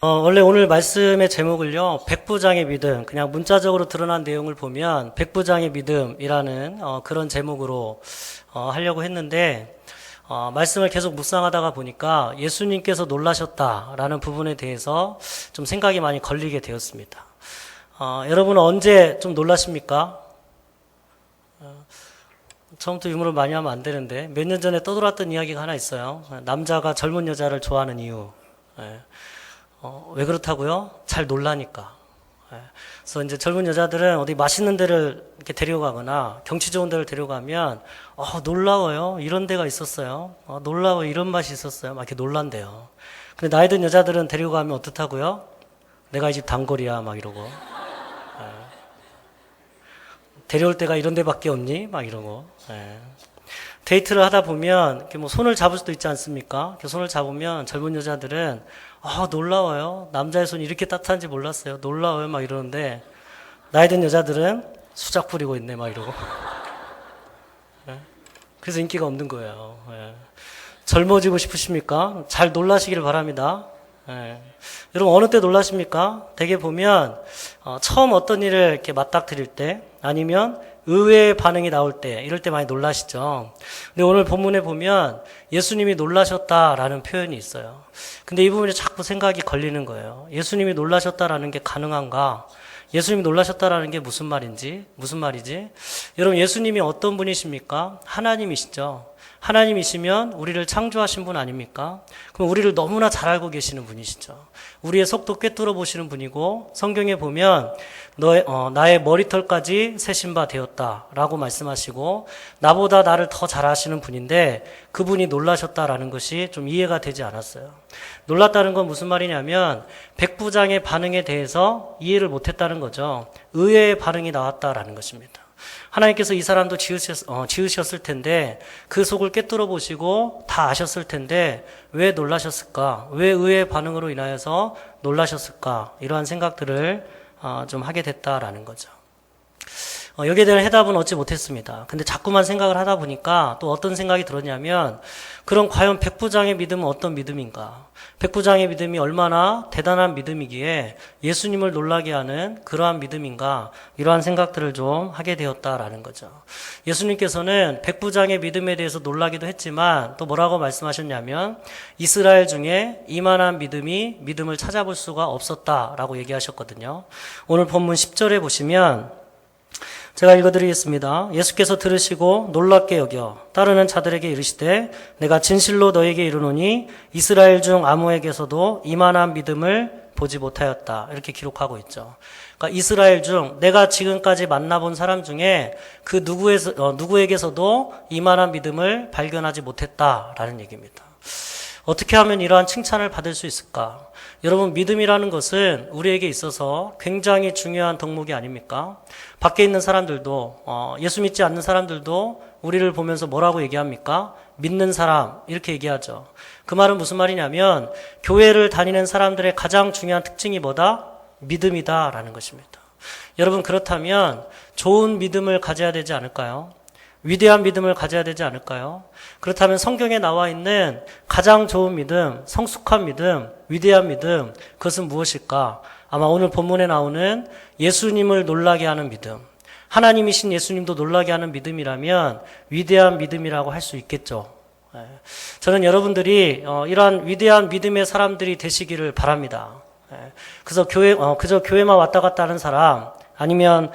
원래 오늘 말씀의 제목을요, 백부장의 믿음, 그냥 문자적으로 드러난 내용을 보면 백부장의 믿음이라는 그런 제목으로 하려고 했는데, 말씀을 계속 묵상하다가 보니까 예수님께서 놀라셨다라는 부분에 대해서 좀 생각이 많이 걸리게 되었습니다. 여러분은 언제 좀 놀라십니까? 처음부터 유머를 많이 하면 안 되는데, 몇 년 전에 떠돌았던 이야기가 하나 있어요. 남자가 젊은 여자를 좋아하는 이유. 왜 그렇다고요? 잘 놀라니까. 그래서 이제 젊은 여자들은 어디 맛있는 데를 이렇게 데려가거나 경치 좋은 데를 데려가면, 놀라워요. 이런 데가 있었어요. 놀라워요. 이런 맛이 있었어요. 막 이렇게 놀란대요. 근데 나이 든 여자들은 데려가면 어떻다고요? 내가 이 집 단골이야. 막 이러고. 데려올 데가 이런 데밖에 없니? 막 이러고. 데이트를 하다 보면 이렇게 뭐 손을 잡을 수도 있지 않습니까? 이렇게 손을 잡으면 젊은 여자들은 놀라워요. 남자의 손이 이렇게 따뜻한지 몰랐어요. 놀라워요. 막 이러는데 나이 든 여자들은 수작 부리고 있네. 막 이러고. 그래서 인기가 없는 거예요. 젊어지고 싶으십니까? 잘 놀라시기를 바랍니다. 여러분 어느 때 놀라십니까? 대개 보면 처음 어떤 일을 이렇게 맞닥뜨릴 때 아니면 의외의 반응이 나올 때 이럴 때 많이 놀라시죠. 근데 오늘 본문에 보면 예수님이 놀라셨다라는 표현이 있어요. 근데 이 부분에 자꾸 생각이 걸리는 거예요. 예수님이 놀라셨다라는 게 가능한가? 예수님이 놀라셨다라는 게 무슨 말이지? 여러분 예수님이 어떤 분이십니까? 하나님이시죠. 하나님이시면 우리를 창조하신 분 아닙니까? 그럼 우리를 너무나 잘 알고 계시는 분이시죠. 우리의 속도 꿰뚫어 보시는 분이고 성경에 보면 나의 머리털까지 세신 바 되었다라고 말씀하시고 나보다 나를 더 잘 아시는 분인데 그분이 놀라셨다라는 것이 좀 이해가 되지 않았어요. 놀랐다는 건 무슨 말이냐면 백부장의 반응에 대해서 이해를 못했다는 거죠. 의외의 반응이 나왔다라는 것입니다. 하나님께서 이 사람도 지으셨을 텐데 그 속을 꿰뚫어 보시고 다 아셨을 텐데 왜 놀라셨을까? 왜 의외의 반응으로 인하여서 놀라셨을까? 이러한 생각들을 좀 하게 됐다라는 거죠. 여기에 대한 해답은 얻지 못했습니다. 근데 자꾸만 생각을 하다 보니까 또 어떤 생각이 들었냐면 그럼 과연 백부장의 믿음은 어떤 믿음인가? 백부장의 믿음이 얼마나 대단한 믿음이기에 예수님을 놀라게 하는 그러한 믿음인가? 이러한 생각들을 좀 하게 되었다라는 거죠. 예수님께서는 백부장의 믿음에 대해서 놀라기도 했지만 또 뭐라고 말씀하셨냐면 이스라엘 중에 이만한 믿음을 찾아볼 수가 없었다라고 얘기하셨거든요. 오늘 본문 10절에 보시면 제가 읽어드리겠습니다. 예수께서 들으시고 놀랍게 여겨 따르는 자들에게 이르시되 내가 진실로 너에게 이르노니 이스라엘 중 아무에게서도 이만한 믿음을 보지 못하였다. 이렇게 기록하고 있죠. 그러니까 이스라엘 중 내가 지금까지 만나본 사람 중에 그 누구에게서도 이만한 믿음을 발견하지 못했다라는 얘기입니다. 어떻게 하면 이러한 칭찬을 받을 수 있을까? 여러분 믿음이라는 것은 우리에게 있어서 굉장히 중요한 덕목이 아닙니까? 밖에 있는 사람들도 예수 믿지 않는 사람들도 우리를 보면서 뭐라고 얘기합니까? 믿는 사람 이렇게 얘기하죠. 그 말은 무슨 말이냐면 교회를 다니는 사람들의 가장 중요한 특징이 뭐다? 믿음이다라는 것입니다. 여러분 그렇다면 좋은 믿음을 가져야 되지 않을까요? 위대한 믿음을 가져야 되지 않을까요? 그렇다면 성경에 나와 있는 가장 좋은 믿음, 성숙한 믿음, 위대한 믿음, 그것은 무엇일까? 아마 오늘 본문에 나오는 예수님을 놀라게 하는 믿음, 하나님이신 예수님도 놀라게 하는 믿음이라면 위대한 믿음이라고 할 수 있겠죠. 저는 여러분들이 이러한 위대한 믿음의 사람들이 되시기를 바랍니다. 그저 교회만 왔다 갔다 하는 사람, 아니면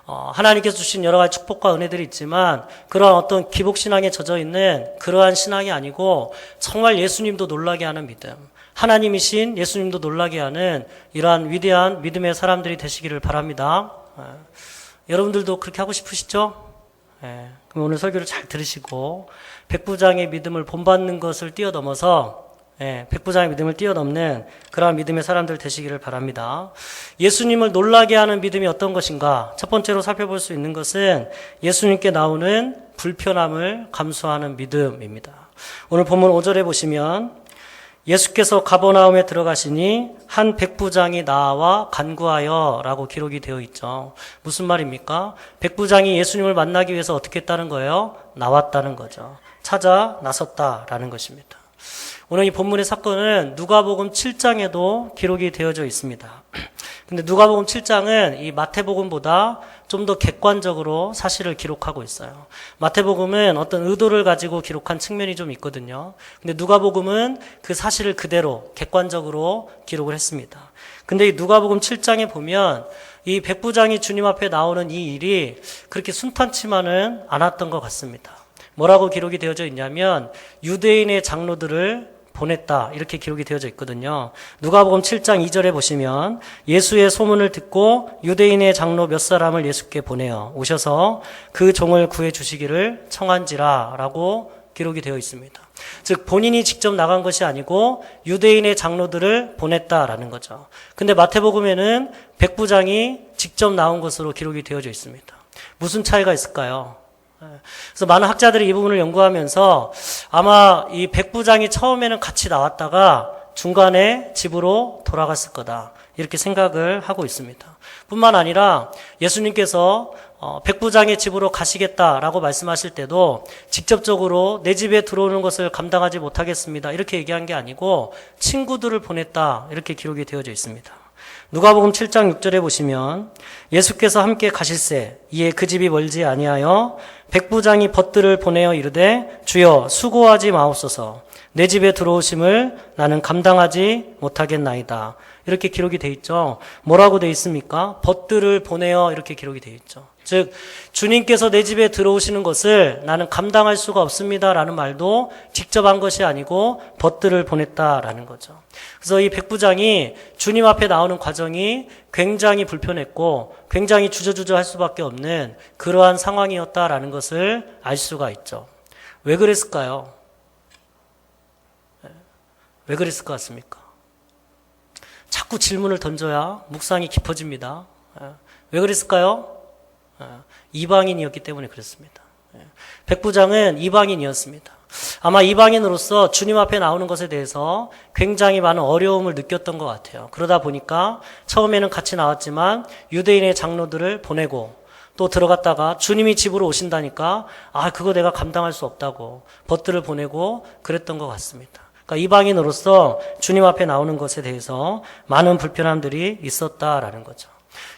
하나님께서 주신 여러 가지 축복과 은혜들이 있지만 그러한 어떤 기복신앙에 젖어 있는 그러한 신앙이 아니고 정말 예수님도 놀라게 하는 믿음, 하나님이신 예수님도 놀라게 하는 이러한 위대한 믿음의 사람들이 되시기를 바랍니다. 여러분들도 그렇게 하고 싶으시죠? 그럼 오늘 설교를 잘 들으시고 백부장의 믿음을 본받는 것을 뛰어넘어서 백부장의 믿음을 뛰어넘는 그러한 믿음의 사람들 되시기를 바랍니다. 예수님을 놀라게 하는 믿음이 어떤 것인가? 첫 번째로 살펴볼 수 있는 것은 예수님께 나오는 불편함을 감수하는 믿음입니다. 오늘 본문 5절에 보시면 예수께서 가버나움에 들어가시니 한 백부장이 나와 간구하여 라고 기록이 되어 있죠. 무슨 말입니까? 백부장이 예수님을 만나기 위해서 어떻게 했다는 거예요? 나왔다는 거죠. 찾아 나섰다라는 것입니다. 오늘 이 본문의 사건은 누가복음 7장에도 기록이 되어져 있습니다. 근데 누가복음 7장은 이 마태복음보다 좀 더 객관적으로 사실을 기록하고 있어요. 마태복음은 어떤 의도를 가지고 기록한 측면이 좀 있거든요. 근데 누가복음은 그 사실을 그대로 객관적으로 기록을 했습니다. 근데 이 누가복음 7장에 보면 이 백부장이 주님 앞에 나오는 이 일이 그렇게 순탄치만은 않았던 것 같습니다. 뭐라고 기록이 되어져 있냐면 유대인의 장로들을 보냈다 이렇게 기록이 되어져 있거든요. 누가복음 7장 2절에 보시면 예수의 소문을 듣고 유대인의 장로 몇 사람을 예수께 보내어 오셔서 그 종을 구해 주시기를 청한지라 라고 기록이 되어 있습니다. 즉 본인이 직접 나간 것이 아니고 유대인의 장로들을 보냈다라는 거죠. 근데 마태복음에는 백부장이 직접 나온 것으로 기록이 되어져 있습니다. 무슨 차이가 있을까요? 그래서 많은 학자들이 이 부분을 연구하면서 아마 이 백부장이 처음에는 같이 나왔다가 중간에 집으로 돌아갔을 거다 이렇게 생각을 하고 있습니다. 뿐만 아니라 예수님께서 백부장의 집으로 가시겠다라고 말씀하실 때도 직접적으로 내 집에 들어오는 것을 감당하지 못하겠습니다 이렇게 얘기한 게 아니고 친구들을 보냈다 이렇게 기록이 되어져 있습니다. 누가복음 7장 6절에 보시면 예수께서 함께 가실새 이에 그 집이 멀지 아니하여 백부장이 벗들을 보내어 이르되 주여 수고하지 마옵소서 내 집에 들어오심을 나는 감당하지 못하겠나이다 이렇게 기록이 돼 있죠. 뭐라고 돼 있습니까? 벗들을 보내어 이렇게 기록이 돼 있죠. 즉 주님께서 내 집에 들어오시는 것을 나는 감당할 수가 없습니다라는 말도 직접 한 것이 아니고 벗들을 보냈다라는 거죠. 그래서 이 백부장이 주님 앞에 나오는 과정이 굉장히 불편했고 굉장히 주저주저할 수밖에 없는 그러한 상황이었다라는 것을 알 수가 있죠. 왜 그랬을까요? 왜 그랬을 것 같습니까? 자꾸 질문을 던져야 묵상이 깊어집니다. 왜 그랬을까요? 이방인이었기 때문에 그렇습니다. 백부장은 이방인이었습니다. 아마 이방인으로서 주님 앞에 나오는 것에 대해서 굉장히 많은 어려움을 느꼈던 것 같아요. 그러다 보니까 처음에는 같이 나왔지만 유대인의 장로들을 보내고 또 들어갔다가 주님이 집으로 오신다니까 그거 내가 감당할 수 없다고 벗들을 보내고 그랬던 것 같습니다. 그러니까 이방인으로서 주님 앞에 나오는 것에 대해서 많은 불편함들이 있었다라는 거죠.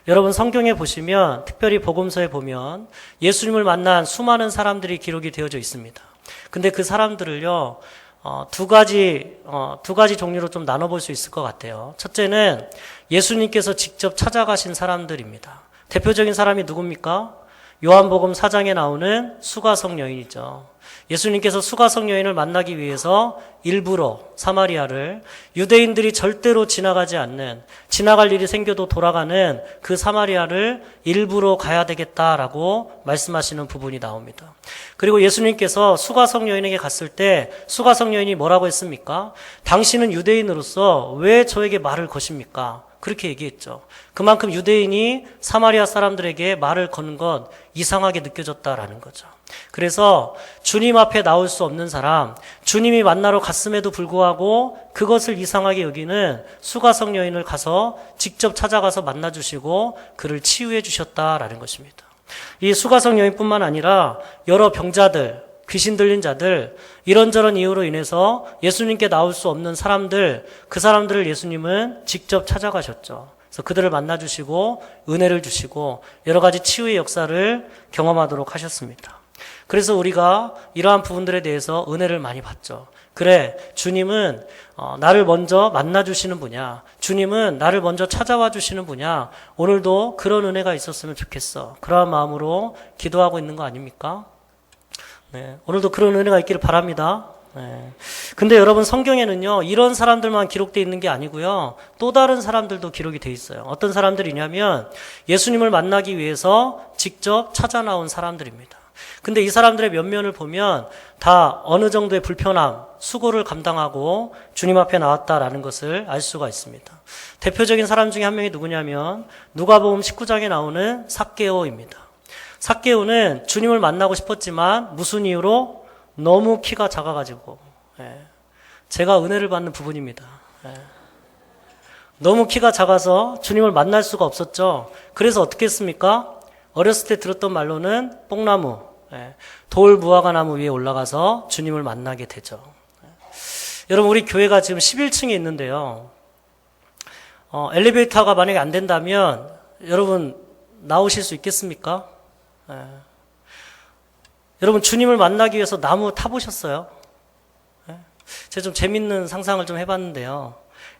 여러분 성경에 보시면 특별히 복음서에 보면 예수님을 만난 수많은 사람들이 기록이 되어져 있습니다. 근데 그 사람들을요 두 가지 종류로 좀 나눠볼 수 있을 것 같아요. 첫째는 예수님께서 직접 찾아가신 사람들입니다. 대표적인 사람이 누굽니까? 요한복음 4장에 나오는 수가성 여인이죠. 예수님께서 수가성 여인을 만나기 위해서 일부러 사마리아를 유대인들이 절대로 지나가지 않는 지나갈 일이 생겨도 돌아가는 그 사마리아를 일부러 가야 되겠다라고 말씀하시는 부분이 나옵니다. 그리고 예수님께서 수가성 여인에게 갔을 때 수가성 여인이 뭐라고 했습니까? 당신은 유대인으로서 왜 저에게 말을 거십니까? 그렇게 얘기했죠. 그만큼 유대인이 사마리아 사람들에게 말을 거는 건 이상하게 느껴졌다라는 거죠. 그래서 주님 앞에 나올 수 없는 사람, 주님이 만나러 갔음에도 불구하고 그것을 이상하게 여기는 수가성 여인을 가서 직접 찾아가서 만나주시고 그를 치유해 주셨다라는 것입니다. 이 수가성 여인뿐만 아니라 여러 병자들, 귀신 들린 자들, 이런저런 이유로 인해서 예수님께 나올 수 없는 사람들, 그 사람들을 예수님은 직접 찾아가셨죠. 그래서 그들을 만나주시고 은혜를 주시고 여러 가지 치유의 역사를 경험하도록 하셨습니다. 그래서 우리가 이러한 부분들에 대해서 은혜를 많이 받죠. 그래, 주님은 나를 먼저 만나주시는 분이야. 주님은 나를 먼저 찾아와 주시는 분이야. 오늘도 그런 은혜가 있었으면 좋겠어. 그러한 마음으로 기도하고 있는 거 아닙니까? 네, 오늘도 그런 은혜가 있기를 바랍니다. 네. 근데 여러분 성경에는요 이런 사람들만 기록되어 있는 게 아니고요 또 다른 사람들도 기록이 되어 있어요. 어떤 사람들이냐면 예수님을 만나기 위해서 직접 찾아 나온 사람들입니다. 근데 이 사람들의 면면을 보면 다 어느 정도의 불편함, 수고를 감당하고 주님 앞에 나왔다라는 것을 알 수가 있습니다. 대표적인 사람 중에 한 명이 누구냐면 누가복음 19장에 나오는 삭개오입니다. 삭개오는 주님을 만나고 싶었지만 무슨 이유로? 너무 키가 작아가지고 제가 은혜를 받는 부분입니다. 너무 키가 작아서 주님을 만날 수가 없었죠. 그래서 어떻게 했습니까? 어렸을 때 들었던 말로는 뽕나무, 돌 무화과 나무 위에 올라가서 주님을 만나게 되죠. 여러분, 우리 교회가 지금 11층에 있는데요. 엘리베이터가 만약에 안 된다면 여러분 나오실 수 있겠습니까? 여러분, 주님을 만나기 위해서 나무 타보셨어요? 제가 좀 재밌는 상상을 좀 해봤는데요.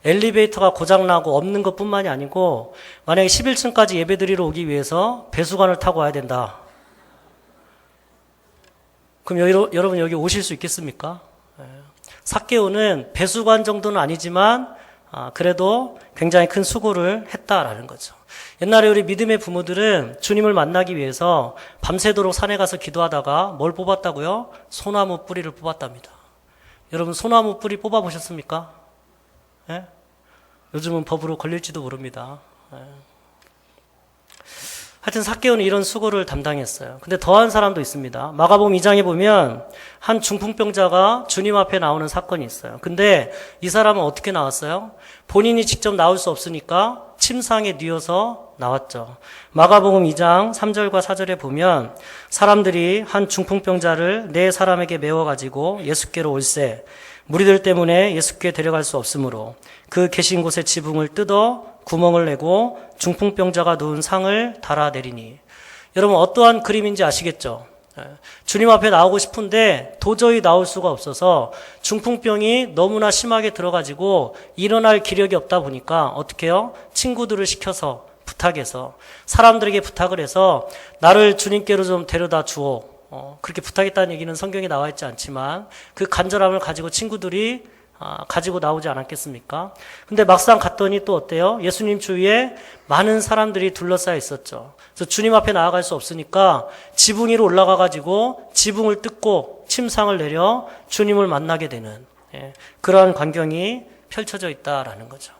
엘리베이터가 고장나고 없는 것뿐만이 아니고 만약에 11층까지 예배드리러 오기 위해서 배수관을 타고 와야 된다. 그럼 여러분 여기 오실 수 있겠습니까? 삭개오는 배수관 정도는 아니지만 그래도 굉장히 큰 수고를 했다라는 거죠. 옛날에 우리 믿음의 부모들은 주님을 만나기 위해서 밤새도록 산에 가서 기도하다가 뭘 뽑았다고요? 소나무 뿌리를 뽑았답니다. 여러분, 소나무 뿌리 뽑아보셨습니까? 예? 요즘은 법으로 걸릴지도 모릅니다. 하여튼 삭개오는 이런 수고를 담당했어요. 근데 더한 사람도 있습니다. 마가복음 2장에 보면 한 중풍병자가 주님 앞에 나오는 사건이 있어요. 근데 이 사람은 어떻게 나왔어요? 본인이 직접 나올 수 없으니까 침상에 뉘어서 나왔죠. 마가복음 2장 3절과 4절에 보면 사람들이 한 중풍병자를 네 사람에게 메워가지고 예수께로 올세 무리들 때문에 예수께 데려갈 수 없으므로 그 계신 곳의 지붕을 뜯어 구멍을 내고 중풍병자가 누운 상을 달아내리니. 여러분, 어떠한 그림인지 아시겠죠? 주님 앞에 나오고 싶은데 도저히 나올 수가 없어서 중풍병이 너무나 심하게 들어가지고 일어날 기력이 없다 보니까 어떻게 해요? 친구들을 시켜서 부탁해서 사람들에게 부탁을 해서 나를 주님께로 좀 데려다 주오. 그렇게 부탁했다는 얘기는 성경에 나와 있지 않지만 그 간절함을 가지고 친구들이 가지고 나오지 않았겠습니까? 근데 막상 갔더니 또 어때요? 예수님 주위에 많은 사람들이 둘러싸여 있었죠. 그래서 주님 앞에 나아갈 수 없으니까 지붕 위로 올라가가지고 지붕을 뜯고 침상을 내려 주님을 만나게 되는 그러한 광경이 펼쳐져 있다라는 거죠.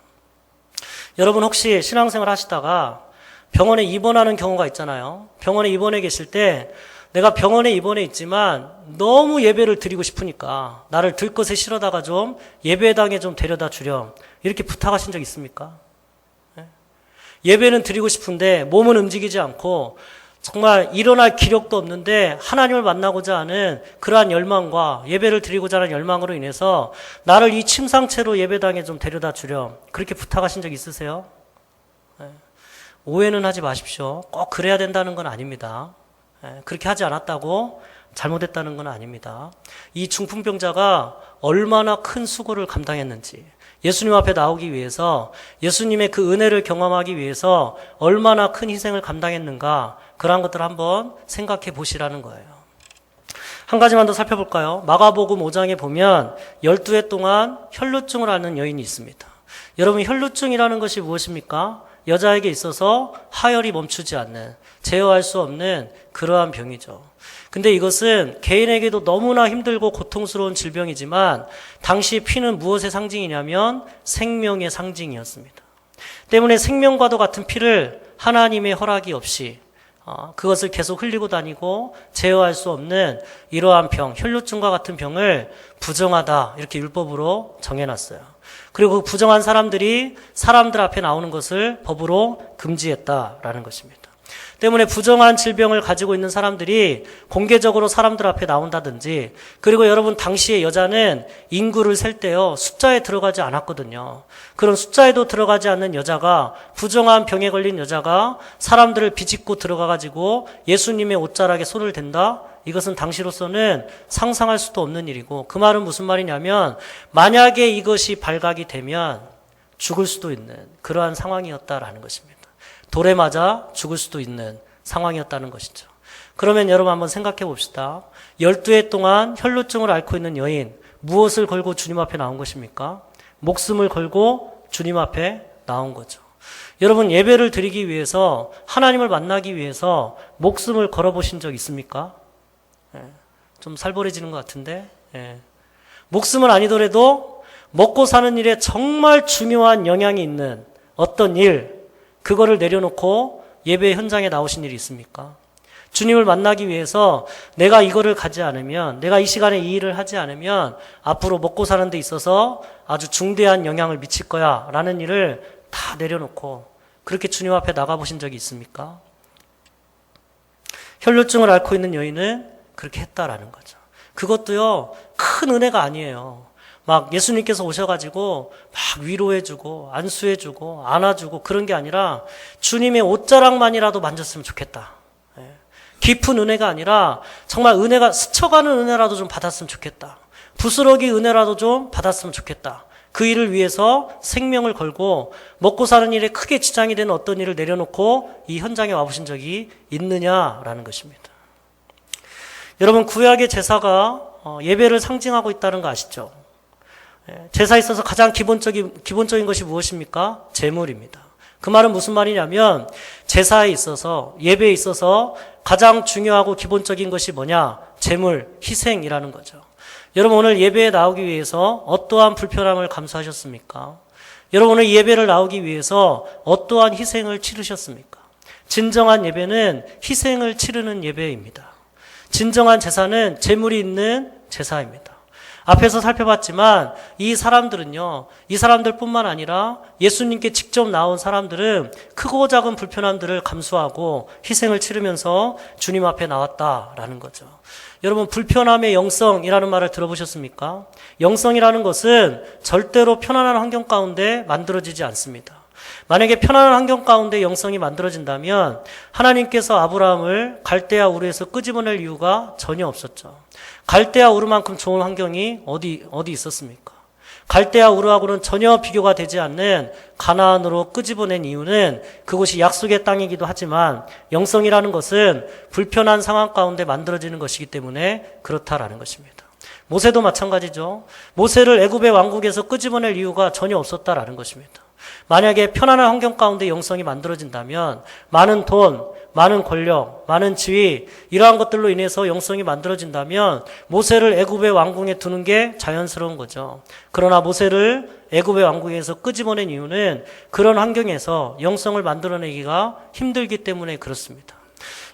여러분, 혹시 신앙생활 하시다가 병원에 입원하는 경우가 있잖아요. 병원에 입원해 계실 때 내가 병원에 입원해 있지만 너무 예배를 드리고 싶으니까 나를 들것에 실어다가 좀 예배당에 좀 데려다 주렴. 이렇게 부탁하신 적 있습니까? 예배는 드리고 싶은데 몸은 움직이지 않고 정말 일어날 기력도 없는데 하나님을 만나고자 하는 그러한 열망과 예배를 드리고자 하는 열망으로 인해서 나를 이 침상채로 예배당에 좀 데려다 주렴. 그렇게 부탁하신 적 있으세요? 오해는 하지 마십시오. 꼭 그래야 된다는 건 아닙니다. 그렇게 하지 않았다고 잘못했다는 건 아닙니다. 이 중풍병자가 얼마나 큰 수고를 감당했는지, 예수님 앞에 나오기 위해서 예수님의 그 은혜를 경험하기 위해서 얼마나 큰 희생을 감당했는가, 그러한 것들을 한번 생각해 보시라는 거예요. 한 가지만 더 살펴볼까요? 마가복음 5장에 보면 12해 동안 혈루증을 앓는 여인이 있습니다. 여러분, 혈루증이라는 것이 무엇입니까? 여자에게 있어서 하혈이 멈추지 않는, 제어할 수 없는 그러한 병이죠. 근데 이것은 개인에게도 너무나 힘들고 고통스러운 질병이지만 당시 피는 무엇의 상징이냐면 생명의 상징이었습니다. 때문에 생명과도 같은 피를 하나님의 허락이 없이 그것을 계속 흘리고 다니고 제어할 수 없는 이러한 병, 혈루증과 같은 병을 부정하다, 이렇게 율법으로 정해놨어요. 그리고 그 부정한 사람들이 사람들 앞에 나오는 것을 법으로 금지했다라는 것입니다. 때문에 부정한 질병을 가지고 있는 사람들이 공개적으로 사람들 앞에 나온다든지, 그리고 여러분, 당시에 여자는 인구를 셀 때요 숫자에 들어가지 않았거든요. 그런 숫자에도 들어가지 않는 여자가, 부정한 병에 걸린 여자가 사람들을 비집고 들어가가지고 예수님의 옷자락에 손을 댄다? 이것은 당시로서는 상상할 수도 없는 일이고, 그 말은 무슨 말이냐면 만약에 이것이 발각이 되면 죽을 수도 있는 그러한 상황이었다라는 것입니다. 돌에 맞아 죽을 수도 있는 상황이었다는 것이죠. 그러면 여러분 한번 생각해 봅시다. 12해 동안 혈루증을 앓고 있는 여인, 무엇을 걸고 주님 앞에 나온 것입니까? 목숨을 걸고 주님 앞에 나온 거죠. 여러분, 예배를 드리기 위해서, 하나님을 만나기 위해서 목숨을 걸어보신 적 있습니까? 좀 살벌해지는 것 같은데, 목숨은 아니더라도 먹고 사는 일에 정말 중요한 영향이 있는 어떤 일, 그거를 내려놓고 예배 현장에 나오신 일이 있습니까? 주님을 만나기 위해서 내가 이거를 가지 않으면, 내가 이 시간에 이 일을 하지 않으면 앞으로 먹고 사는 데 있어서 아주 중대한 영향을 미칠 거야 라는 일을 다 내려놓고 그렇게 주님 앞에 나가보신 적이 있습니까? 혈루증을 앓고 있는 여인은 그렇게 했다라는 거죠. 그것도요, 큰 은혜가 아니에요. 막 예수님께서 오셔가지고 막 위로해주고 안수해주고 안아주고 그런 게 아니라 주님의 옷자락만이라도 만졌으면 좋겠다. 깊은 은혜가 아니라 정말 은혜가 스쳐가는 은혜라도 좀 받았으면 좋겠다. 부스러기 은혜라도 좀 받았으면 좋겠다. 그 일을 위해서 생명을 걸고 먹고 사는 일에 크게 지장이 되는 어떤 일을 내려놓고 이 현장에 와보신 적이 있느냐라는 것입니다. 여러분, 구약의 제사가 예배를 상징하고 있다는 거 아시죠? 제사에 있어서 가장 기본적인 것이 무엇입니까? 제물입니다. 그 말은 무슨 말이냐면 제사에 있어서, 예배에 있어서 가장 중요하고 기본적인 것이 뭐냐? 제물, 희생이라는 거죠. 여러분, 오늘 예배에 나오기 위해서 어떠한 불편함을 감수하셨습니까? 여러분, 오늘 예배를 나오기 위해서 어떠한 희생을 치르셨습니까? 진정한 예배는 희생을 치르는 예배입니다. 진정한 제사는 제물이 있는 제사입니다. 앞에서 살펴봤지만 이 사람들은요, 이 사람들뿐만 아니라 예수님께 직접 나온 사람들은 크고 작은 불편함들을 감수하고 희생을 치르면서 주님 앞에 나왔다라는 거죠. 여러분, 불편함의 영성이라는 말을 들어보셨습니까? 영성이라는 것은 절대로 편안한 환경 가운데 만들어지지 않습니다. 만약에 편안한 환경 가운데 영성이 만들어진다면 하나님께서 아브라함을 갈대아 우르에서 끄집어낼 이유가 전혀 없었죠. 갈대아 우르만큼 좋은 환경이 어디 있었습니까? 갈대아 우르하고는 전혀 비교가 되지 않는 가나안으로 끄집어낸 이유는 그곳이 약속의 땅이기도 하지만 영성이라는 것은 불편한 상황 가운데 만들어지는 것이기 때문에 그렇다라는 것입니다. 모세도 마찬가지죠. 모세를 애굽의 왕국에서 끄집어낼 이유가 전혀 없었다라는 것입니다. 만약에 편안한 환경 가운데 영성이 만들어진다면 많은 돈, 많은 권력, 많은 지위 이러한 것들로 인해서 영성이 만들어진다면 모세를 애굽의 왕궁에 두는 게 자연스러운 거죠. 그러나 모세를 애굽의 왕궁에서 끄집어낸 이유는 그런 환경에서 영성을 만들어내기가 힘들기 때문에 그렇습니다.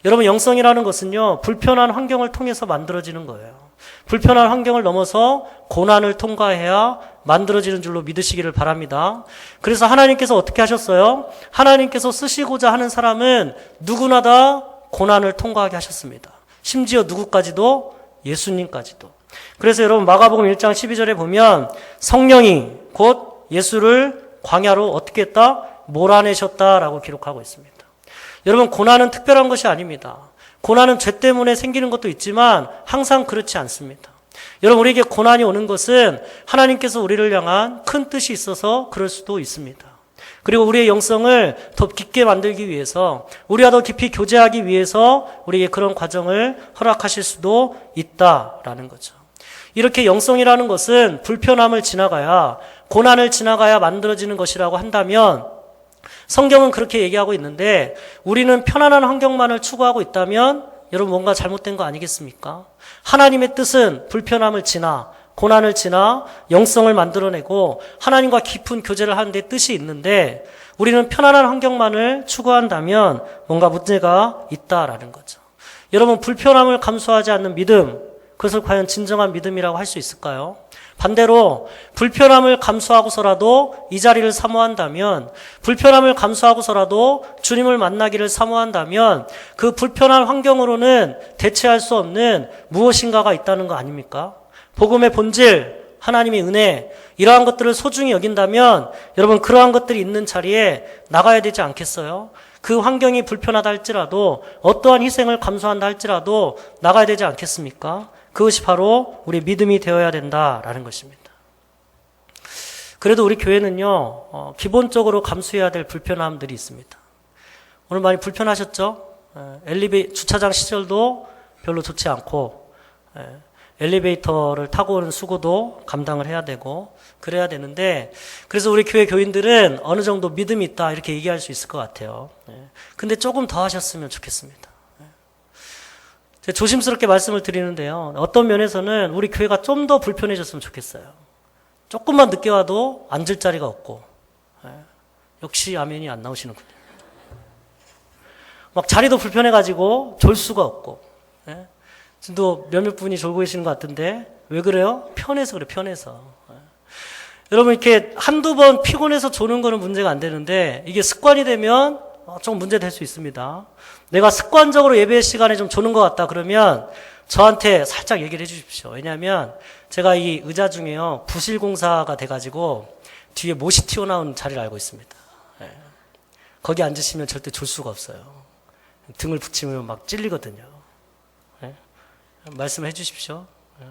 여러분, 영성이라는 것은요, 불편한 환경을 통해서 만들어지는 거예요. 불편한 환경을 넘어서 고난을 통과해야 만들어지는 줄로 믿으시기를 바랍니다. 그래서 하나님께서 어떻게 하셨어요? 하나님께서 쓰시고자 하는 사람은 누구나 다 고난을 통과하게 하셨습니다. 심지어 누구까지도? 예수님까지도. 그래서 여러분, 마가복음 1장 12절에 보면 성령이 곧 예수를 광야로 어떻게 했다? 몰아내셨다라고 기록하고 있습니다. 여러분, 고난은 특별한 것이 아닙니다. 고난은 죄 때문에 생기는 것도 있지만 항상 그렇지 않습니다. 여러분, 우리에게 고난이 오는 것은 하나님께서 우리를 향한 큰 뜻이 있어서 그럴 수도 있습니다. 그리고 우리의 영성을 더 깊게 만들기 위해서, 우리와 더 깊이 교제하기 위해서 우리에게 그런 과정을 허락하실 수도 있다라는 거죠. 이렇게 영성이라는 것은 불편함을 지나가야, 고난을 지나가야 만들어지는 것이라고 한다면 성경은 그렇게 얘기하고 있는데 우리는 편안한 환경만을 추구하고 있다면 여러분, 뭔가 잘못된 거 아니겠습니까? 하나님의 뜻은 불편함을 지나, 고난을 지나 영성을 만들어내고 하나님과 깊은 교제를 하는 데 뜻이 있는데 우리는 편안한 환경만을 추구한다면 뭔가 문제가 있다라는 거죠. 여러분, 불편함을 감수하지 않는 믿음, 그것을 과연 진정한 믿음이라고 할 수 있을까요? 반대로 불편함을 감수하고서라도 이 자리를 사모한다면, 불편함을 감수하고서라도 주님을 만나기를 사모한다면 그 불편한 환경으로는 대체할 수 없는 무엇인가가 있다는 거 아닙니까? 복음의 본질, 하나님의 은혜, 이러한 것들을 소중히 여긴다면 여러분, 그러한 것들이 있는 자리에 나가야 되지 않겠어요? 그 환경이 불편하다 할지라도, 어떠한 희생을 감수한다 할지라도 나가야 되지 않겠습니까? 그것이 바로 우리 믿음이 되어야 된다라는 것입니다. 그래도 우리 교회는요, 기본적으로 감수해야 될 불편함들이 있습니다. 오늘 많이 불편하셨죠? 주차장 시설도 별로 좋지 않고, 엘리베이터를 타고 오는 수고도 감당을 해야 되고, 그래야 되는데, 그래서 우리 교회 교인들은 어느 정도 믿음이 있다, 이렇게 얘기할 수 있을 것 같아요. 근데 조금 더 하셨으면 좋겠습니다. 조심스럽게 말씀을 드리는데요, 어떤 면에서는 우리 교회가 좀 더 불편해졌으면 좋겠어요. 조금만 늦게 와도 앉을 자리가 없고, 역시 아멘이 안 나오시는군요. 막 자리도 불편해가지고 졸 수가 없고, 지금도 몇몇 분이 졸고 계시는 것 같은데 왜 그래요? 편해서 그래, 편해서. 여러분, 이렇게 한두 번 피곤해서 조는 거는 문제가 안 되는데 이게 습관이 되면 좀 문제 될 수 있습니다. 내가 습관적으로 예배 시간에 좀 조는 것 같다 그러면 저한테 살짝 얘기를 해 주십시오. 왜냐하면 제가 이 의자 중에요, 부실공사가 돼가지고 뒤에 못이 튀어나온 자리를 알고 있습니다. 예. 거기 앉으시면 절대 졸 수가 없어요. 등을 붙이면 막 찔리거든요. 예. 말씀해 주십시오. 예.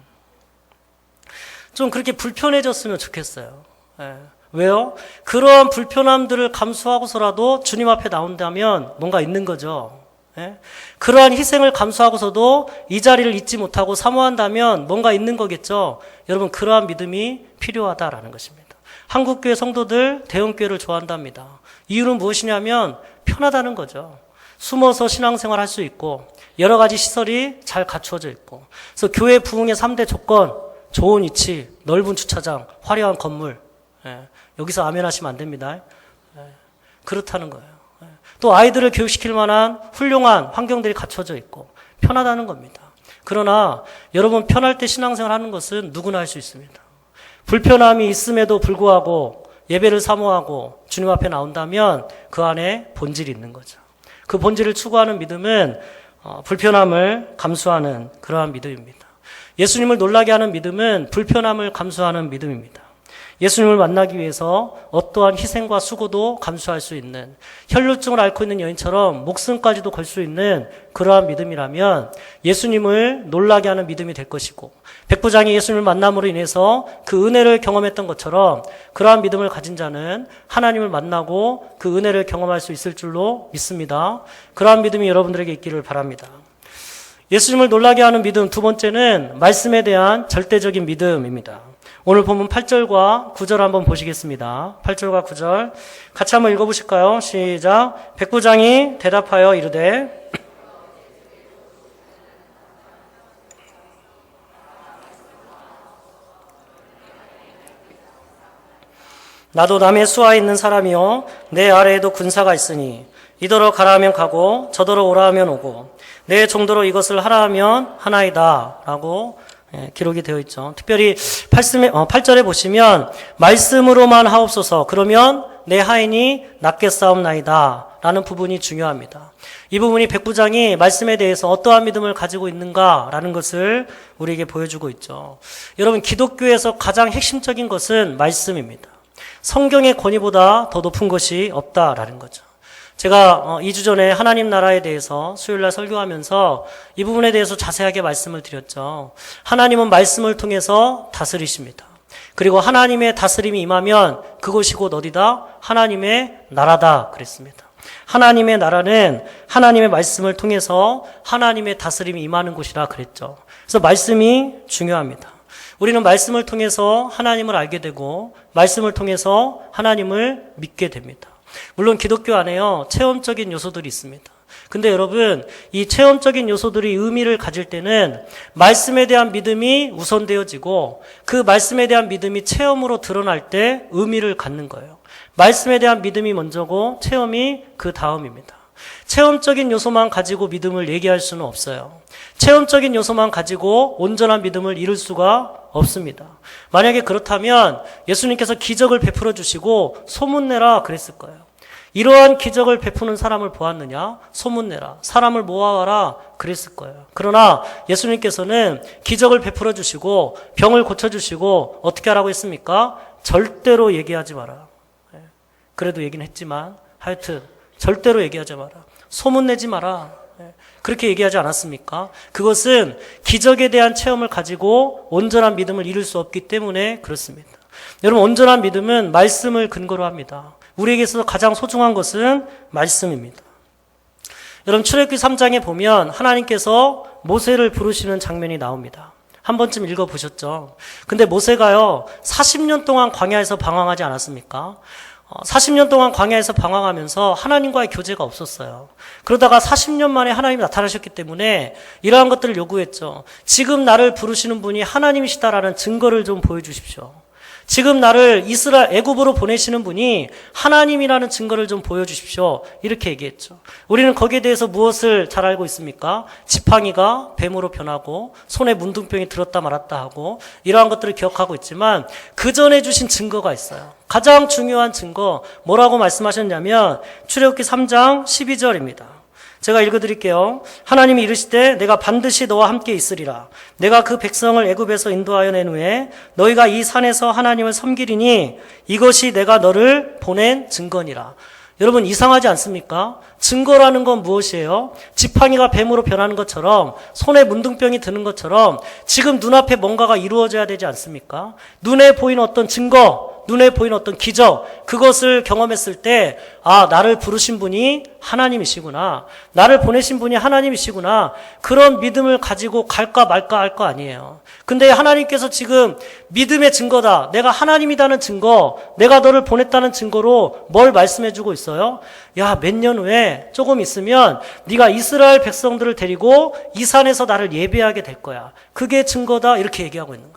좀 그렇게 불편해졌으면 좋겠어요. 예. 왜요? 그런 불편함들을 감수하고서라도 주님 앞에 나온다면 뭔가 있는 거죠. 예? 그러한 희생을 감수하고서도 이 자리를 잊지 못하고 사모한다면 뭔가 있는 거겠죠. 여러분, 그러한 믿음이 필요하다라는 것입니다. 한국교회 성도들 대형교회를 좋아한답니다. 이유는 무엇이냐면 편하다는 거죠. 숨어서 신앙생활 할 수 있고 여러 가지 시설이 잘 갖추어져 있고, 그래서 교회 부흥의 3대 조건, 좋은 위치, 넓은 주차장, 화려한 건물. 예. 여기서 아멘 하시면 안 됩니다. 예. 그렇다는 거예요. 예. 또 아이들을 교육시킬 만한 훌륭한 환경들이 갖춰져 있고 편하다는 겁니다. 그러나 여러분, 편할 때 신앙생활 하는 것은 누구나 할 수 있습니다. 불편함이 있음에도 불구하고 예배를 사모하고 주님 앞에 나온다면 그 안에 본질이 있는 거죠. 그 본질을 추구하는 믿음은 불편함을 감수하는 그러한 믿음입니다. 예수님을 놀라게 하는 믿음은 불편함을 감수하는 믿음입니다. 예수님을 만나기 위해서 어떠한 희생과 수고도 감수할 수 있는, 혈루증을 앓고 있는 여인처럼 목숨까지도 걸 수 있는 그러한 믿음이라면 예수님을 놀라게 하는 믿음이 될 것이고, 백부장이 예수님을 만남으로 인해서 그 은혜를 경험했던 것처럼 그러한 믿음을 가진 자는 하나님을 만나고 그 은혜를 경험할 수 있을 줄로 믿습니다. 그러한 믿음이 여러분들에게 있기를 바랍니다. 예수님을 놀라게 하는 믿음, 두 번째는 말씀에 대한 절대적인 믿음입니다. 오늘 본문 8절과 9절 한번 보시겠습니다. 8절과 9절 같이 한번 읽어보실까요? 시작. 백부장이 대답하여 이르되 나도 남의 수하에 있는 사람이요 내 아래에도 군사가 있으니 이더러 가라 하면 가고 저더러 오라 하면 오고 내 정도로 이것을 하라 하면 하나이다 라고 기록이 되어 있죠. 특별히 8절에 보시면 말씀으로만 하옵소서 그러면 내 하인이 낫겠사옵나이다 라는 부분이 중요합니다. 이 부분이 백부장이 말씀에 대해서 어떠한 믿음을 가지고 있는가라는 것을 우리에게 보여주고 있죠. 여러분, 기독교에서 가장 핵심적인 것은 말씀입니다. 성경의 권위보다 더 높은 것이 없다라는 거죠. 제가 2주 전에 하나님 나라에 대해서 수요일날 설교하면서 이 부분에 대해서 자세하게 말씀을 드렸죠. 하나님은 말씀을 통해서 다스리십니다. 그리고 하나님의 다스림이 임하면 그것이 곧 어디다? 하나님의 나라다 그랬습니다. 하나님의 나라는 하나님의 말씀을 통해서 하나님의 다스림이 임하는 곳이라 그랬죠. 그래서 말씀이 중요합니다. 우리는 말씀을 통해서 하나님을 알게 되고 말씀을 통해서 하나님을 믿게 됩니다. 물론 기독교 안에요, 체험적인 요소들이 있습니다. 근데 여러분, 이 체험적인 요소들이 의미를 가질 때는 말씀에 대한 믿음이 우선되어지고 그 말씀에 대한 믿음이 체험으로 드러날 때 의미를 갖는 거예요. 말씀에 대한 믿음이 먼저고 체험이 그 다음입니다. 체험적인 요소만 가지고 믿음을 얘기할 수는 없어요. 체험적인 요소만 가지고 온전한 믿음을 이룰 수가 없습니다. 만약에 그렇다면 예수님께서 기적을 베풀어 주시고 소문내라 그랬을 거예요. 이러한 기적을 베푸는 사람을 보았느냐? 소문내라. 사람을 모아와라 그랬을 거예요. 그러나 예수님께서는 기적을 베풀어 주시고 병을 고쳐주시고 어떻게 하라고 했습니까? 절대로 얘기하지 마라. 그래도 얘기는 했지만 하여튼 절대로 얘기하지 마라. 소문내지 마라. 그렇게 얘기하지 않았습니까? 그것은 기적에 대한 체험을 가지고 온전한 믿음을 이룰 수 없기 때문에 그렇습니다. 여러분, 온전한 믿음은 말씀을 근거로 합니다. 우리에게 있어서 가장 소중한 것은 말씀입니다. 여러분, 출애굽기 3장에 보면 하나님께서 모세를 부르시는 장면이 나옵니다. 한 번쯤 읽어보셨죠? 근데 모세가요 40년 동안 광야에서 방황하지 않았습니까? 40년 동안 광야에서 방황하면서 하나님과의 교제가 없었어요. 그러다가 40년 만에 하나님이 나타나셨기 때문에 이러한 것들을 요구했죠. 지금 나를 부르시는 분이 하나님이시다라는 증거를 좀 보여주십시오. 지금 나를 애굽으로 보내시는 분이 하나님이라는 증거를 좀 보여주십시오. 이렇게 얘기했죠. 우리는 거기에 대해서 무엇을 잘 알고 있습니까? 지팡이가 뱀으로 변하고 손에 문둥병이 들었다 말았다 하고 이러한 것들을 기억하고 있지만 그 전에 주신 증거가 있어요. 가장 중요한 증거 뭐라고 말씀하셨냐면 출애굽기 3장 12절입니다. 제가 읽어드릴게요. 하나님이 이르시되 내가 반드시 너와 함께 있으리라. 내가 그 백성을 애굽에서 인도하여 낸 후에 너희가 이 산에서 하나님을 섬기리니 이것이 내가 너를 보낸 증거니라. 여러분 이상하지 않습니까? 증거라는 건 무엇이에요? 지팡이가 뱀으로 변하는 것처럼 손에 문둥병이 드는 것처럼 지금 눈앞에 뭔가가 이루어져야 되지 않습니까? 눈에 보이는 어떤 증거, 눈에 보이는 어떤 기적, 그것을 경험했을 때 나를 부르신 분이 하나님이시구나. 나를 보내신 분이 하나님이시구나. 그런 믿음을 가지고 갈까 말까 할 거 아니에요. 근데 하나님께서 지금 믿음의 증거다. 내가 하나님이라는 증거, 내가 너를 보냈다는 증거로 뭘 말씀해 주고 있어요? 야, 몇 년 후에 조금 있으면 네가 이스라엘 백성들을 데리고 이 산에서 나를 예배하게 될 거야. 그게 증거다. 이렇게 얘기하고 있는 거예요.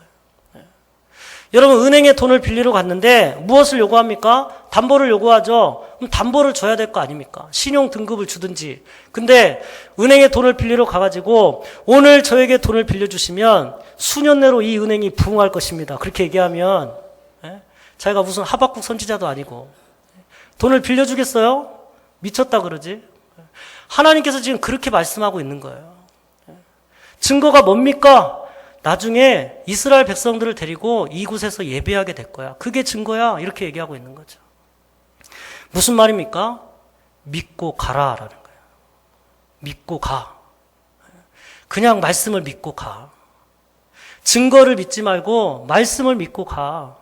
여러분 은행에 돈을 빌리러 갔는데 무엇을 요구합니까? 담보를 요구하죠. 그럼 담보를 줘야 될 거 아닙니까? 신용 등급을 주든지. 근데 은행에 돈을 빌리러 가가지고 오늘 저에게 돈을 빌려주시면 수년 내로 이 은행이 부흥할 것입니다. 그렇게 얘기하면 자기가 무슨 하박국 선지자도 아니고 돈을 빌려주겠어요? 미쳤다 그러지. 하나님께서 지금 그렇게 말씀하고 있는 거예요. 증거가 뭡니까? 나중에 이스라엘 백성들을 데리고 이곳에서 예배하게 될 거야. 그게 증거야. 이렇게 얘기하고 있는 거죠. 무슨 말입니까? 믿고 가라라는 거예요. 믿고 가. 그냥 말씀을 믿고 가. 증거를 믿지 말고 말씀을 믿고 가.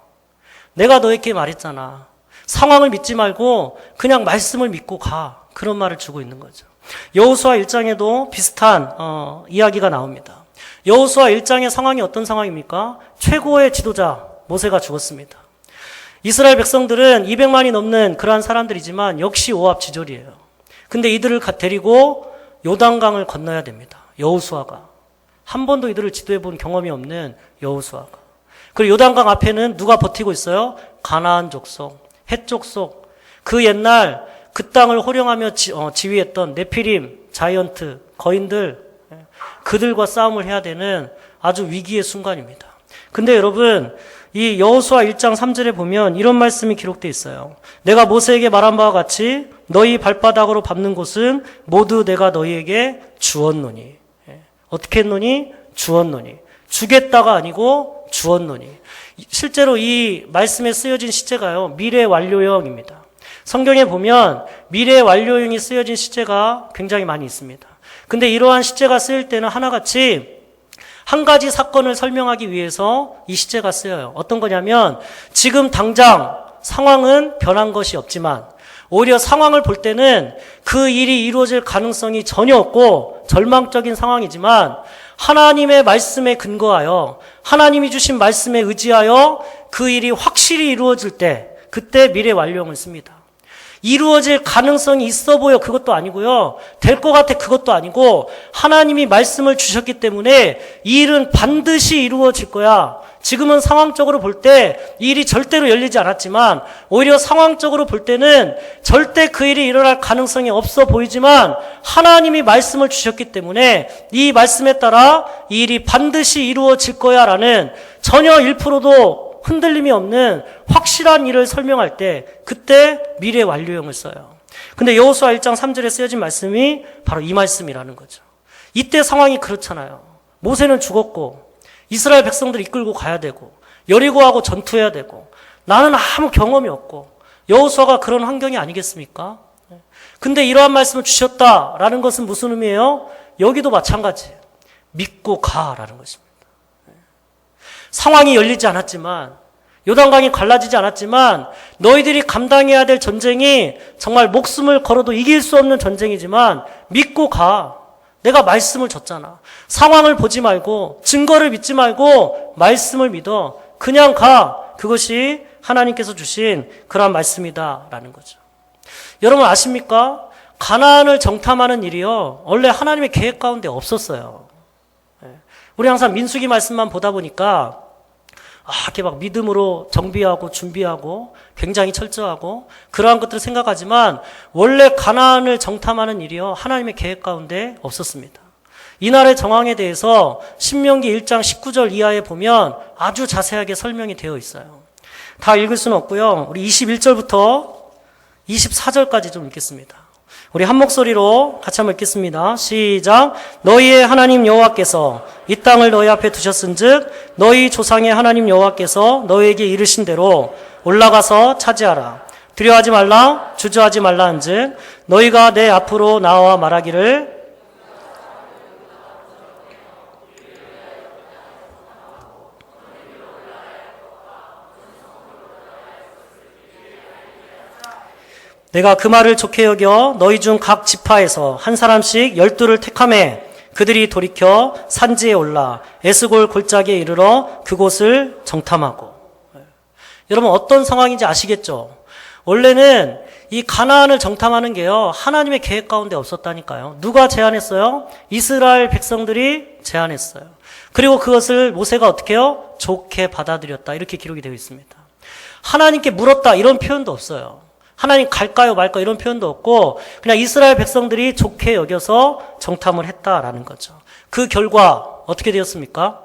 내가 너에게 말했잖아. 상황을 믿지 말고 그냥 말씀을 믿고 가. 그런 말을 주고 있는 거죠. 여호수아 1장에도 비슷한 이야기가 나옵니다. 여호수아 1장의 상황이 어떤 상황입니까? 최고의 지도자 모세가 죽었습니다. 이스라엘 백성들은 200만이 넘는 그러한 사람들이지만 역시 오합지졸이에요. 근데 이들을 데리고 요단강을 건너야 됩니다. 여호수아가. 한 번도 이들을 지도해 본 경험이 없는 여호수아가. 그리고 요단강 앞에는 누가 버티고 있어요? 가나안 족속, 헷 족속. 그 옛날 그 땅을 호령하며 지휘했던 네피림, 자이언트, 거인들, 그들과 싸움을 해야 되는 아주 위기의 순간입니다. 근데 여러분, 이 여호수아 1장 3절에 보면 이런 말씀이 기록되어 있어요. 내가 모세에게 말한 바와 같이 너희 발바닥으로 밟는 곳은 모두 내가 너희에게 주었노니. 어떻게 했노니? 주었노니. 주겠다가 아니고 주었노니. 실제로 이 말씀에 쓰여진 시제가요, 미래 완료형입니다. 성경에 보면 미래 완료형이 쓰여진 시제가 굉장히 많이 있습니다. 근데 이러한 시제가 쓰일 때는 하나같이 한 가지 사건을 설명하기 위해서 이 시제가 쓰여요. 어떤 거냐면 지금 당장 상황은 변한 것이 없지만 오히려 상황을 볼 때는 그 일이 이루어질 가능성이 전혀 없고 절망적인 상황이지만 하나님의 말씀에 근거하여 하나님이 주신 말씀에 의지하여 그 일이 확실히 이루어질 때 그때 미래 완료형을 씁니다. 이루어질 가능성이 있어 보여 그것도 아니고요. 될 것 같아 그것도 아니고 하나님이 말씀을 주셨기 때문에 이 일은 반드시 이루어질 거야. 지금은 상황적으로 볼 때 이 일이 절대로 열리지 않았지만 오히려 상황적으로 볼 때는 절대 그 일이 일어날 가능성이 없어 보이지만 하나님이 말씀을 주셨기 때문에 이 말씀에 따라 이 일이 반드시 이루어질 거야 라는 전혀 1%도 흔들림이 없는 확실한 일을 설명할 때 그때 미래 완료형을 써요. 근데 여호수아 1장 3절에 쓰여진 말씀이 바로 이 말씀이라는 거죠. 이때 상황이 그렇잖아요. 모세는 죽었고 이스라엘 백성들 이끌고 가야 되고 여리고하고 전투해야 되고 나는 아무 경험이 없고 여호수아가 그런 환경이 아니겠습니까? 근데 이러한 말씀을 주셨다라는 것은 무슨 의미예요? 여기도 마찬가지예요. 믿고 가라는 것입니다. 상황이 열리지 않았지만 요단강이 갈라지지 않았지만 너희들이 감당해야 될 전쟁이 정말 목숨을 걸어도 이길 수 없는 전쟁이지만 믿고 가. 내가 말씀을 줬잖아. 상황을 보지 말고 증거를 믿지 말고 말씀을 믿어. 그냥 가. 그것이 하나님께서 주신 그러한 말씀이다라는 거죠. 여러분 아십니까? 가나안을 정탐하는 일이요. 원래 하나님의 계획 가운데 없었어요. 우리 항상 민수기 말씀만 보다 보니까 이렇게 막 믿음으로 정비하고 준비하고 굉장히 철저하고 그러한 것들을 생각하지만 원래 가나안을 정탐하는 일이요. 하나님의 계획 가운데 없었습니다. 이 나라의 정황에 대해서 신명기 1장 19절 이하에 보면 아주 자세하게 설명이 되어 있어요. 다 읽을 수는 없고요. 우리 21절부터 24절까지 좀 읽겠습니다. 우리 한 목소리로 같이 한번 읽겠습니다. 시작. 너희의 하나님 여호와께서 이 땅을 너희 앞에 두셨은즉 너희 조상의 하나님 여호와께서 너희에게 이르신 대로 올라가서 차지하라. 두려워하지 말라, 주저하지 말라 한즉 너희가 내 앞으로 나와 말하기를 내가 그 말을 좋게 여겨 너희 중 각 지파에서 한 사람씩 12를 택하매 그들이 돌이켜 산지에 올라 에스골 골짜기에 이르러 그곳을 정탐하고. 여러분 어떤 상황인지 아시겠죠? 원래는 이 가나안을 정탐하는 게요, 하나님의 계획 가운데 없었다니까요. 누가 제안했어요? 이스라엘 백성들이 제안했어요. 그리고 그것을 모세가 어떻게 해요? 좋게 받아들였다. 이렇게 기록이 되어 있습니다. 하나님께 물었다 이런 표현도 없어요. 하나님 갈까요 말까요 이런 표현도 없고 그냥 이스라엘 백성들이 좋게 여겨서 정탐을 했다라는 거죠. 그 결과 어떻게 되었습니까?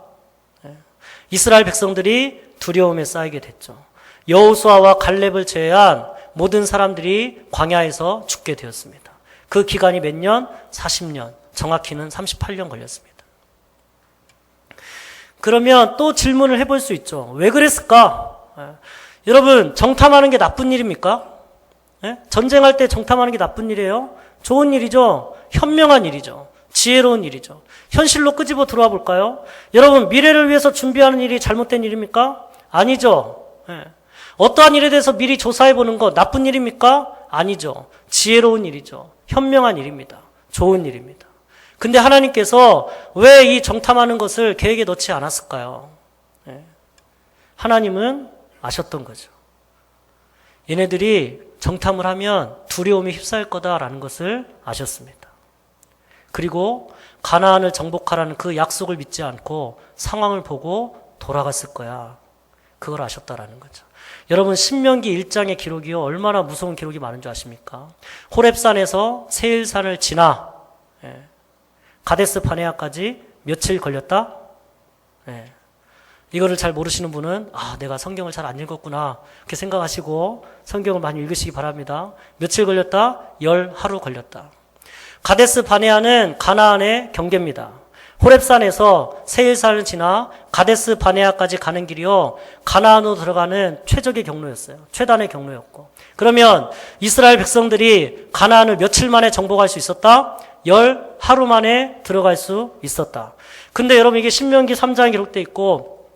이스라엘 백성들이 두려움에 쌓이게 됐죠. 여호수아와 갈렙을 제외한 모든 사람들이 광야에서 죽게 되었습니다. 그 기간이 몇 년? 40년. 정확히는 38년 걸렸습니다. 그러면 또 질문을 해볼 수 있죠. 왜 그랬을까? 여러분 정탐하는 게 나쁜 일입니까? 전쟁할 때 정탐하는 게 나쁜 일이에요? 좋은 일이죠. 현명한 일이죠. 지혜로운 일이죠. 현실로 끄집어 들어와 볼까요? 여러분 미래를 위해서 준비하는 일이 잘못된 일입니까? 아니죠. 어떠한 일에 대해서 미리 조사해 보는 거 나쁜 일입니까? 아니죠. 지혜로운 일이죠. 현명한 일입니다. 좋은 일입니다. 근데 하나님께서 왜 이 정탐하는 것을 계획에 넣지 않았을까요? 하나님은 아셨던 거죠. 얘네들이 정탐을 하면 두려움에 휩싸일 거다라는 것을 아셨습니다. 그리고 가나안을 정복하라는 그 약속을 믿지 않고 상황을 보고 돌아갔을 거야. 그걸 아셨다라는 거죠. 여러분 신명기 1장의 기록이요 얼마나 무서운 기록이 많은 줄 아십니까? 호렙산에서 세일산을 지나 가데스 바네아까지 며칠 걸렸다? 이거를 잘 모르시는 분은 내가 성경을 잘 안 읽었구나 이렇게 생각하시고 성경을 많이 읽으시기 바랍니다. 며칠 걸렸다? 10하루 걸렸다. 가데스 바네아는 가나안의 경계입니다. 호렙산에서 세일산을 지나 가데스 바네아까지 가는 길이요 가나안으로 들어가는 최적의 경로였어요. 최단의 경로였고 그러면 이스라엘 백성들이 가나안을 며칠 만에 정복할 수 있었다? 10하루 만에 들어갈 수 있었다. 근데 여러분 이게 신명기 3장에 기록되어 있고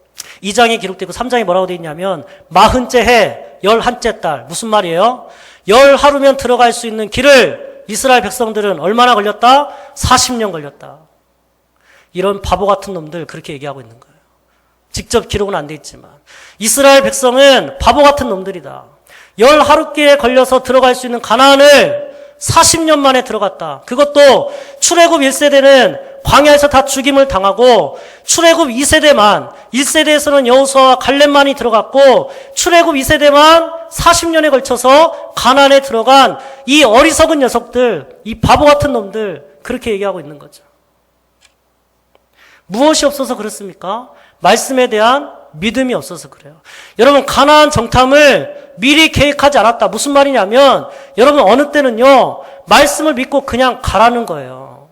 2장에 기록되고 3장에 뭐라고 되어 있냐면 40째 해 11째 달 무슨 말이에요? 10하루면 들어갈 수 있는 길을 이스라엘 백성들은 얼마나 걸렸다? 40년 걸렸다. 이런 바보 같은 놈들 그렇게 얘기하고 있는 거예요. 직접 기록은 안 돼 있지만 이스라엘 백성은 바보 같은 놈들이다. 10하루께 걸려서 들어갈 수 있는 가나안을 40년 만에 들어갔다. 그것도 출애굽 1세대는 광야에서 다 죽임을 당하고 출애굽 2세대만 1세대에서는 여호수아와 갈렙만이 들어갔고 출애굽 2세대만 40년에 걸쳐서 가나안에 들어간 이 어리석은 녀석들, 이 바보 같은 놈들 그렇게 얘기하고 있는 거죠. 무엇이 없어서 그렇습니까? 말씀에 대한 믿음이 없어서 그래요. 여러분 가나안 정탐을 미리 계획하지 않았다. 무슨 말이냐면 여러분 어느 때는요 말씀을 믿고 그냥 가라는 거예요.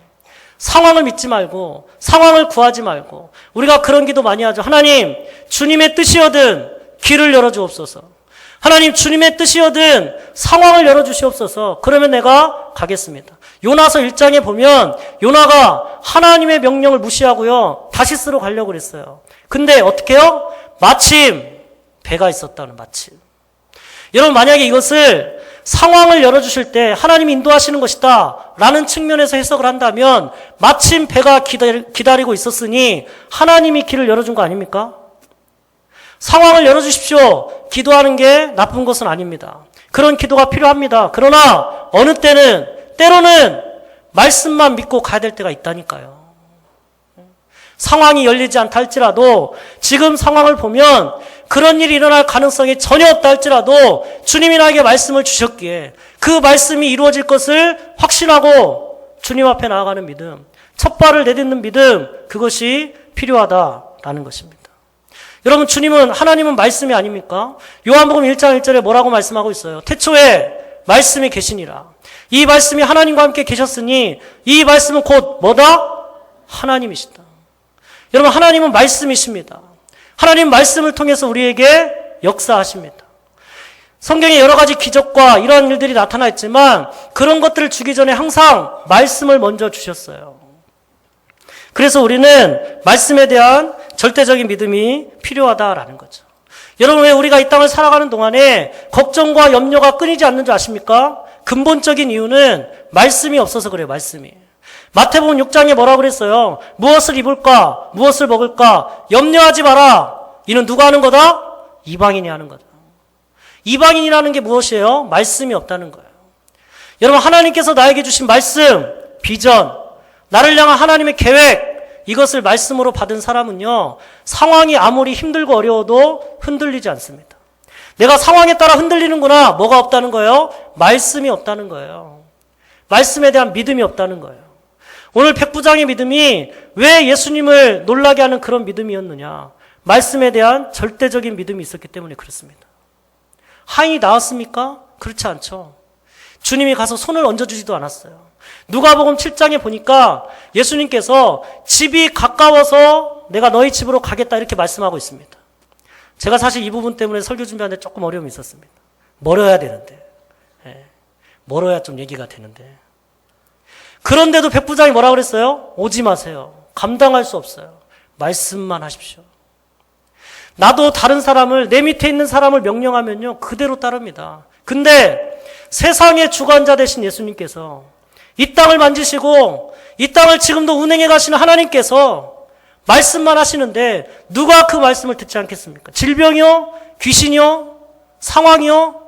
상황을 믿지 말고 상황을 구하지 말고 우리가 그런 기도 많이 하죠. 하나님 주님의 뜻이거든 길을 열어주옵소서. 하나님 주님의 뜻이거든 상황을 열어주시옵소서. 그러면 내가 가겠습니다. 요나서 1장에 보면 요나가 하나님의 명령을 무시하고요 다시스로 가려고 그랬어요. 근데 어떻게 해요? 마침 배가 있었다는 마침. 여러분 만약에 이것을 상황을 열어주실 때 하나님이 인도하시는 것이다 라는 측면에서 해석을 한다면 마침 배가 기다리고 있었으니 하나님이 길을 열어준 거 아닙니까? 상황을 열어주십시오. 기도하는 게 나쁜 것은 아닙니다. 그런 기도가 필요합니다. 그러나 어느 때로는 말씀만 믿고 가야 될 때가 있다니까요. 상황이 열리지 않다 할지라도 지금 상황을 보면 그런 일이 일어날 가능성이 전혀 없다 할지라도 주님이 나에게 말씀을 주셨기에 그 말씀이 이루어질 것을 확신하고 주님 앞에 나아가는 믿음, 첫 발을 내딛는 믿음, 그것이 필요하다라는 것입니다. 여러분 하나님은 말씀이 아닙니까? 요한복음 1장 1절에 뭐라고 말씀하고 있어요? 태초에 말씀이 계시니라. 이 말씀이 하나님과 함께 계셨으니 이 말씀은 곧 뭐다? 하나님이시다. 여러분, 하나님은 말씀이십니다. 하나님 말씀을 통해서 우리에게 역사하십니다. 성경에 여러 가지 기적과 이러한 일들이 나타나 있지만 그런 것들을 주기 전에 항상 말씀을 먼저 주셨어요. 그래서 우리는 말씀에 대한 절대적인 믿음이 필요하다라는 거죠. 여러분, 왜 우리가 이 땅을 살아가는 동안에 걱정과 염려가 끊이지 않는 줄 아십니까? 근본적인 이유는 말씀이 없어서 그래요. 말씀이. 마태복음 6장에 뭐라고 그랬어요? 무엇을 입을까? 무엇을 먹을까? 염려하지 마라. 이는 누가 하는 거다? 이방인이 하는 거다. 이방인이라는 게 무엇이에요? 말씀이 없다는 거예요. 여러분, 하나님께서 나에게 주신 말씀, 비전, 나를 향한 하나님의 계획, 이것을 말씀으로 받은 사람은요, 상황이 아무리 힘들고 어려워도 흔들리지 않습니다. 내가 상황에 따라 흔들리는구나. 뭐가 없다는 거예요? 말씀이 없다는 거예요. 말씀에 대한 믿음이 없다는 거예요. 오늘 백부장의 믿음이 왜 예수님을 놀라게 하는 그런 믿음이었느냐? 말씀에 대한 절대적인 믿음이 있었기 때문에 그렇습니다. 하인이 나왔습니까? 그렇지 않죠. 주님이 가서 손을 얹어주지도 않았어요. 누가복음 7장에 보니까 예수님께서 집이 가까워서 내가 너희 집으로 가겠다 이렇게 말씀하고 있습니다. 제가 사실 이 부분 때문에 설교 준비하는데 조금 어려움이 있었습니다. 멀어야 되는데. 멀어야 좀 얘기가 되는데. 그런데도 백부장이 뭐라고 그랬어요? 오지 마세요. 감당할 수 없어요. 말씀만 하십시오. 나도 다른 사람을, 내 밑에 있는 사람을 명령하면요, 그대로 따릅니다. 근데 세상의 주관자 되신 예수님께서 이 땅을 만지시고 이 땅을 지금도 운행해 가시는 하나님께서 말씀만 하시는데 누가 그 말씀을 듣지 않겠습니까? 질병이요? 귀신이요? 상황이요?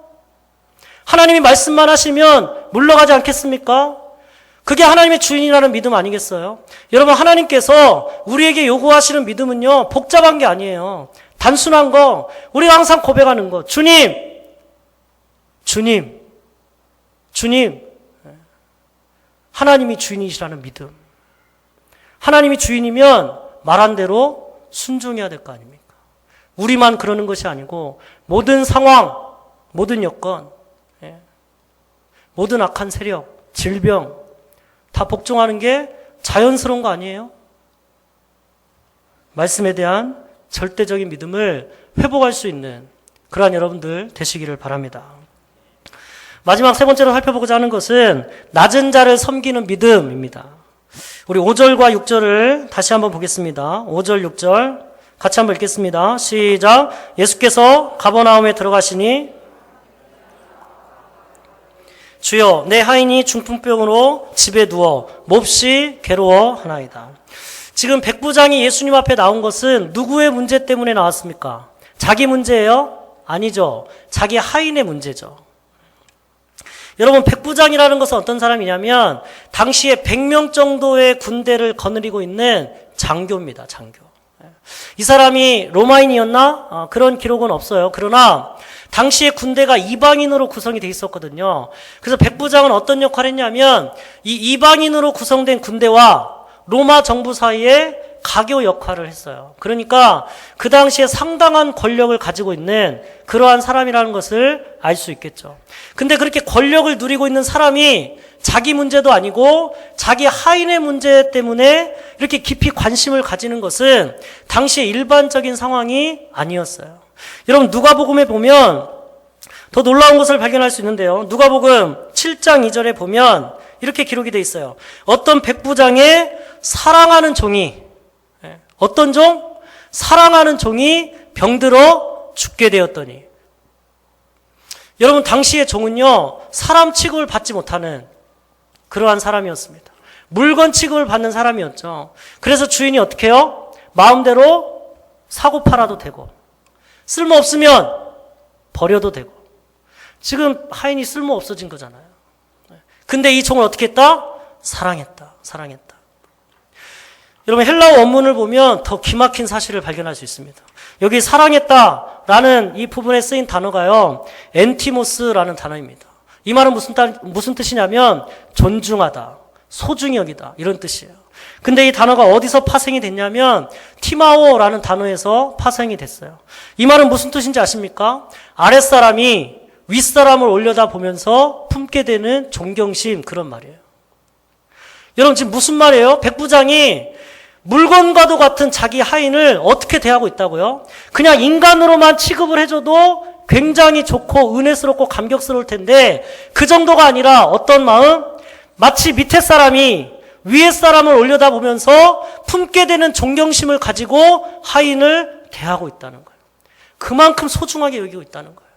하나님이 말씀만 하시면 물러가지 않겠습니까? 그게 하나님의 주인이라는 믿음 아니겠어요? 여러분, 하나님께서 우리에게 요구하시는 믿음은요, 복잡한 게 아니에요. 단순한 거, 우리가 항상 고백하는 거. 주님, 주님, 주님. 하나님이 주인이시라는 믿음. 하나님이 주인이면 말한 대로 순종해야 될 거 아닙니까? 우리만 그러는 것이 아니고 모든 상황, 모든 여건, 모든 악한 세력, 질병 다 복종하는 게 자연스러운 거 아니에요? 말씀에 대한 절대적인 믿음을 회복할 수 있는 그러한 여러분들 되시기를 바랍니다. 마지막 세 번째로 살펴보고자 하는 것은 낮은 자를 섬기는 믿음입니다. 우리 5절과 6절을 다시 한번 보겠습니다. 5절, 6절 같이 한번 읽겠습니다. 시작. 예수께서 가버나움에 들어가시니 주여 내 하인이 중풍병으로 집에 누워 몹시 괴로워하나이다. 지금 백부장이 예수님 앞에 나온 것은 누구의 문제 때문에 나왔습니까? 자기 문제예요? 아니죠. 자기 하인의 문제죠. 여러분, 백부장이라는 것은 어떤 사람이냐면 당시에 100명 정도의 군대를 거느리고 있는 장교입니다. 장교. 이 사람이 로마인이었나? 그런 기록은 없어요. 그러나 당시에 군대가 이방인으로 구성이 돼 있었거든요. 그래서 백부장은 어떤 역할을 했냐면 이 이방인으로 구성된 군대와 로마 정부 사이에 가교 역할을 했어요. 그러니까 그 당시에 상당한 권력을 가지고 있는 그러한 사람이라는 것을 알 수 있겠죠. 근데 그렇게 권력을 누리고 있는 사람이 자기 문제도 아니고 자기 하인의 문제 때문에 이렇게 깊이 관심을 가지는 것은 당시의 일반적인 상황이 아니었어요. 여러분, 누가복음에 보면 더 놀라운 것을 발견할 수 있는데요. 누가복음 7장 2절에 보면 이렇게 기록이 되어 있어요. 어떤 백부장의 사랑하는 종이, 어떤 종? 사랑하는 종이 병들어 죽게 되었더니. 여러분, 당시의 종은요, 사람 취급을 받지 못하는 그러한 사람이었습니다. 물건 취급을 받는 사람이었죠. 그래서 주인이 어떻게 해요? 마음대로 사고 팔아도 되고, 쓸모없으면 버려도 되고. 지금 하인이 쓸모 없어진 거잖아요. 근데 이 종을 어떻게 했다? 사랑했다. 사랑했다. 여러분, 헬라어 원문을 보면 더 기막힌 사실을 발견할 수 있습니다. 여기 사랑했다라는 이 부분에 쓰인 단어가요, 엔티모스라는 단어입니다. 이 말은 무슨 뜻이냐면 존중하다, 소중히 여기다 이런 뜻이에요. 근데 이 단어가 어디서 파생이 됐냐면 티마오라는 단어에서 파생이 됐어요. 이 말은 무슨 뜻인지 아십니까? 아랫사람이 윗사람을 올려다보면서 품게 되는 존경심, 그런 말이에요. 여러분 지금 무슨 말이에요? 백부장이 물건과도 같은 자기 하인을 어떻게 대하고 있다고요? 그냥 인간으로만 취급을 해줘도 굉장히 좋고 은혜스럽고 감격스러울 텐데 그 정도가 아니라 어떤 마음? 마치 밑에 사람이 위에 사람을 올려다보면서 품게 되는 존경심을 가지고 하인을 대하고 있다는 거예요. 그만큼 소중하게 여기고 있다는 거예요.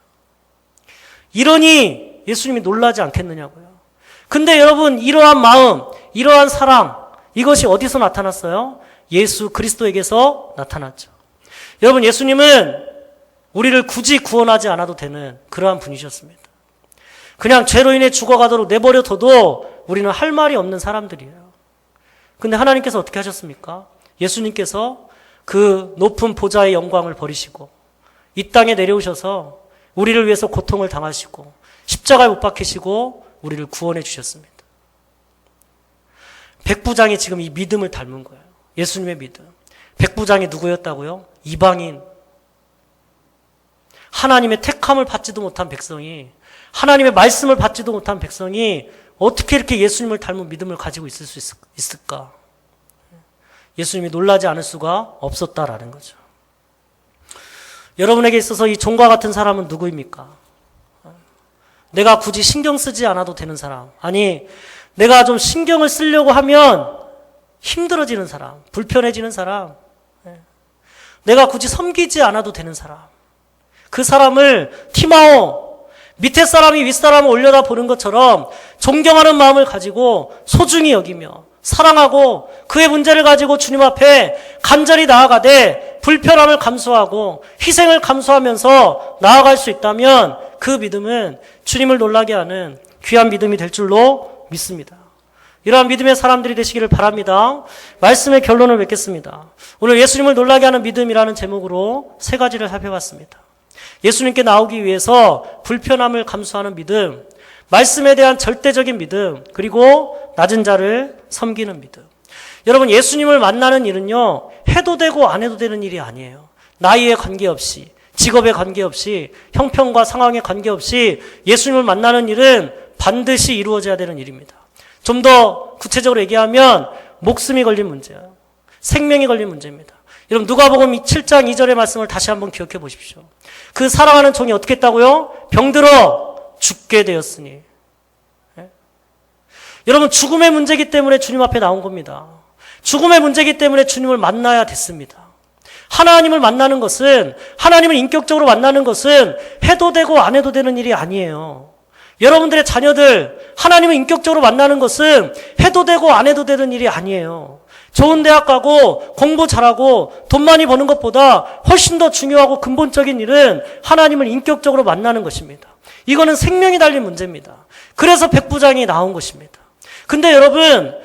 이러니 예수님이 놀라지 않겠느냐고요. 근데 여러분 이러한 마음, 이러한 사랑, 이것이 어디서 나타났어요? 예수 그리스도에게서 나타났죠. 여러분 예수님은 우리를 굳이 구원하지 않아도 되는 그러한 분이셨습니다. 그냥 죄로 인해 죽어가도록 내버려둬도 우리는 할 말이 없는 사람들이에요. 근데 하나님께서 어떻게 하셨습니까? 예수님께서 그 높은 보좌의 영광을 버리시고 이 땅에 내려오셔서 우리를 위해서 고통을 당하시고 십자가에 못 박히시고 우리를 구원해 주셨습니다. 백부장이 지금 이 믿음을 닮은 거예요. 예수님의 믿음. 백부장이 누구였다고요? 이방인. 하나님의 택함을 받지도 못한 백성이, 하나님의 말씀을 받지도 못한 백성이 어떻게 이렇게 예수님을 닮은 믿음을 가지고 있을 수 있을까? 예수님이 놀라지 않을 수가 없었다라는 거죠. 여러분에게 있어서 이 종과 같은 사람은 누구입니까? 내가 굳이 신경 쓰지 않아도 되는 사람. 아니, 내가 좀 신경을 쓰려고 하면 힘들어지는 사람, 불편해지는 사람. 내가 굳이 섬기지 않아도 되는 사람. 그 사람을 티마오, 밑에 사람이 윗사람을 올려다 보는 것처럼 존경하는 마음을 가지고 소중히 여기며 사랑하고 그의 문제를 가지고 주님 앞에 간절히 나아가되 불편함을 감수하고 희생을 감수하면서 나아갈 수 있다면 그 믿음은 주님을 놀라게 하는 귀한 믿음이 될 줄로 믿습니다. 이러한 믿음의 사람들이 되시기를 바랍니다. 말씀의 결론을 맺겠습니다. 오늘 예수님을 놀라게 하는 믿음이라는 제목으로 세 가지를 살펴봤습니다. 예수님께 나오기 위해서 불편함을 감수하는 믿음, 말씀에 대한 절대적인 믿음, 그리고 낮은 자를 섬기는 믿음. 여러분 예수님을 만나는 일은요, 해도 되고 안 해도 되는 일이 아니에요. 나이에 관계없이, 직업에 관계없이, 형편과 상황에 관계없이 예수님을 만나는 일은 반드시 이루어져야 되는 일입니다. 좀 더 구체적으로 얘기하면 목숨이 걸린 문제예요. 생명이 걸린 문제입니다. 여러분 누가복음 7장 2절의 말씀을 다시 한번 기억해 보십시오. 그 사랑하는 종이 어떻게 했다고요? 병들어 죽게 되었으니. 예? 여러분 죽음의 문제이기 때문에 주님 앞에 나온 겁니다. 죽음의 문제이기 때문에 주님을 만나야 됐습니다. 하나님을 만나는 것은, 하나님을 인격적으로 만나는 것은 해도 되고 안 해도 되는 일이 아니에요. 여러분들의 자녀들 하나님을 인격적으로 만나는 것은 해도 되고 안 해도 되는 일이 아니에요. 좋은 대학 가고 공부 잘하고 돈 많이 버는 것보다 훨씬 더 중요하고 근본적인 일은 하나님을 인격적으로 만나는 것입니다. 이거는 생명이 달린 문제입니다. 그래서 백부장이 나온 것입니다. 근데 여러분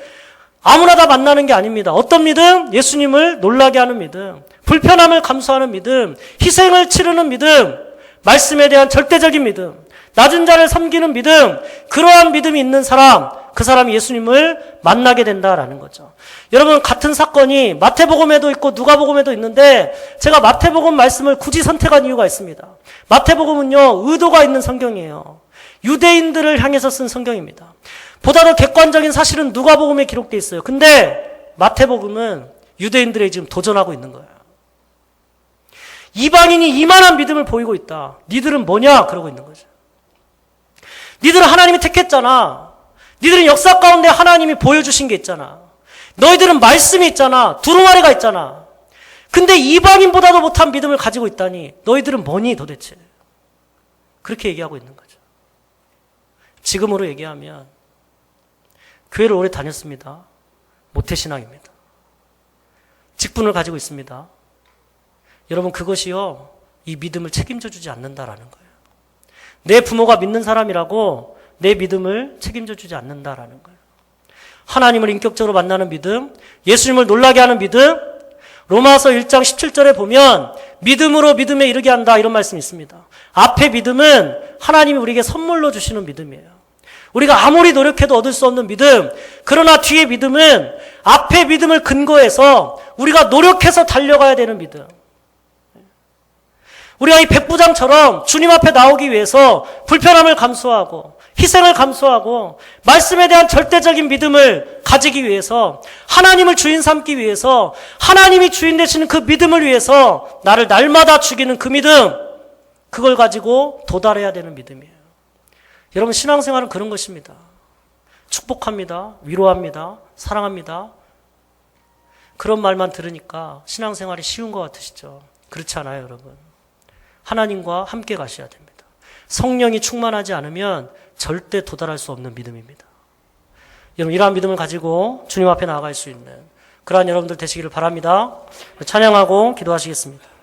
아무나 다 만나는 게 아닙니다. 어떤 믿음? 예수님을 놀라게 하는 믿음, 불편함을 감수하는 믿음, 희생을 치르는 믿음, 말씀에 대한 절대적인 믿음, 낮은 자를 섬기는 믿음, 그러한 믿음이 있는 사람, 그 사람이 예수님을 만나게 된다라는 거죠. 여러분 같은 사건이 마태복음에도 있고 누가복음에도 있는데 제가 마태복음 말씀을 굳이 선택한 이유가 있습니다. 마태복음은요 의도가 있는 성경이에요. 유대인들을 향해서 쓴 성경입니다. 보다 더 객관적인 사실은 누가복음에 기록되어 있어요. 근데 마태복음은 유대인들에게 지금 도전하고 있는 거예요. 이방인이 이만한 믿음을 보이고 있다. 니들은 뭐냐? 그러고 있는 거죠. 니들은 하나님이 택했잖아. 니들은 역사 가운데 하나님이 보여주신 게 있잖아. 너희들은 말씀이 있잖아. 두루마리가 있잖아. 근데 이방인보다도 못한 믿음을 가지고 있다니 너희들은 뭐니 도대체? 그렇게 얘기하고 있는 거죠. 지금으로 얘기하면 교회를 오래 다녔습니다. 모태신앙입니다. 직분을 가지고 있습니다. 여러분 그것이요 이 믿음을 책임져 주지 않는다라는 거예요. 내 부모가 믿는 사람이라고 내 믿음을 책임져 주지 않는다라는 거예요. 하나님을 인격적으로 만나는 믿음, 예수님을 놀라게 하는 믿음, 로마서 1장 17절에 보면 믿음으로 믿음에 이르게 한다 이런 말씀이 있습니다. 앞에 믿음은 하나님이 우리에게 선물로 주시는 믿음이에요. 우리가 아무리 노력해도 얻을 수 없는 믿음, 그러나 뒤에 믿음은 앞에 믿음을 근거해서 우리가 노력해서 달려가야 되는 믿음. 우리가 이 백부장처럼 주님 앞에 나오기 위해서 불편함을 감수하고 희생을 감수하고 말씀에 대한 절대적인 믿음을 가지기 위해서 하나님을 주인 삼기 위해서 하나님이 주인 되시는 그 믿음을 위해서 나를 날마다 죽이는 그 믿음, 그걸 가지고 도달해야 되는 믿음이에요. 여러분, 신앙생활은 그런 것입니다. 축복합니다. 위로합니다. 사랑합니다. 그런 말만 들으니까 신앙생활이 쉬운 것 같으시죠? 그렇지 않아요, 여러분. 하나님과 함께 가셔야 됩니다. 성령이 충만하지 않으면 절대 도달할 수 없는 믿음입니다. 여러분, 이러한 믿음을 가지고 주님 앞에 나아갈 수 있는 그러한 여러분들 되시기를 바랍니다. 찬양하고 기도하시겠습니다.